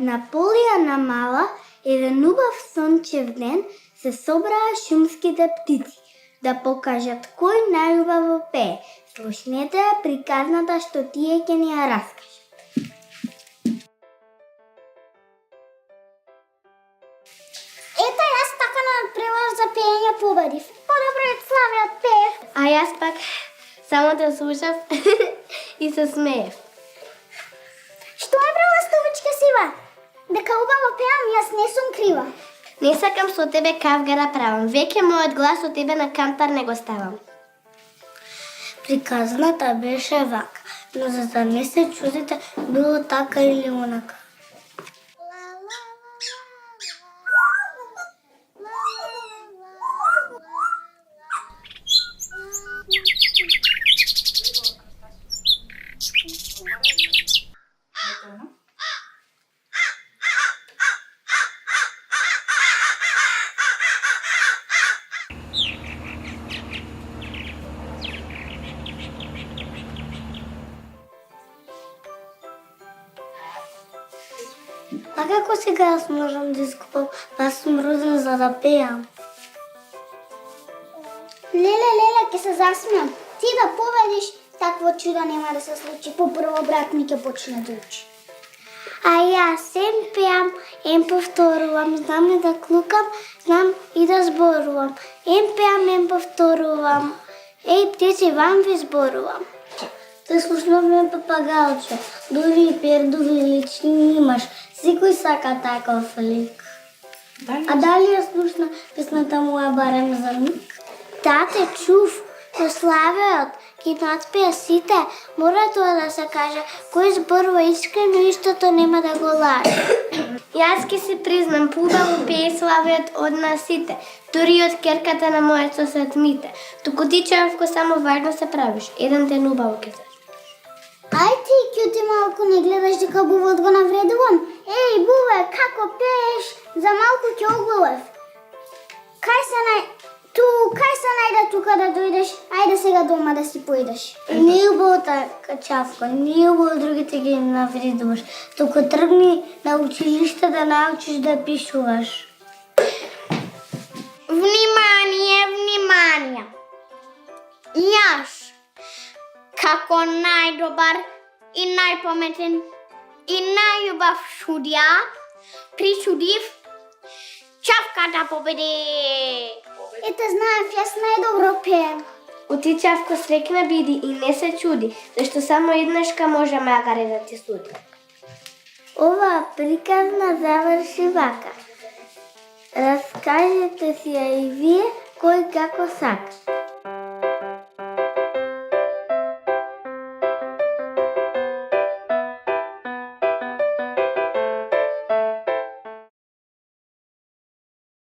На Полијана мала, еден убав сончев ден, се собраа шумските птици да покажат кој најубаво пее. Слушнете ја приказната што тие ќе ни ја раскажат. Ето, јас така на прелаз за пеење победив. Подобро од славиот пеев. А јас пак само те слушав и се смеев. Што е бре ластовичка сива? Дека убаво пеам, јас не сум крива. Не сакам со тебе кавгара правам. Веќе мојот глас од тебе на кантар не го ставам. Приказната беше вака, но за да не се чудите, било така или онака. А како сега јас можам да искупам? Јас сум роден за да пеам. Леле, ќе се засмеам. Ти да победиш, такво чудо нема да се случи. Попрво брат ми ќе почне да учи. А јас ем пеам, ем повторувам, знам и да клукам, знам и да зборувам. Ем пеам, ем повторувам. Еј, птици, вам ви зборувам. Те слушнавме папагалче, дури и пердуви лични имаш. Секој сака таков лик. А дали ја слушна песната моја барем за миг? Тате, чув, во славеот ги надпеа сите, мора тоа да се каже, кој зборува искрено истото нема да го лаже. Јас ке си признам, поубаво пее славеот од нас сите, дури од керката на мојот сосед Мите. Туку ти, Чавко, само важно се правиш, еден ден убаво ке се. Ај ти, кјути, малку не гледаш дека бувот го навредувам? Еј, буве, како пееш? За малку ќе оглував. Кај се најде тука да дојдеш? Ајде сега дома да си поидеш. Не е убаво така, Чавко, не е убаво другите ги навредуваш. Туку тргни на училиште да научиш да пишуваш. Внимание! Јас, како најдобар и најпаметен и најубав судија, присудив Чавка да победи. Ете, знаев, јас најдобро пеем. Оти, Чавко, среќна биди и не се чуди, зашто само еднашка може магаре да ти суди. Ова приказна заврши вака. Раскажете си ја и вие кој како сака.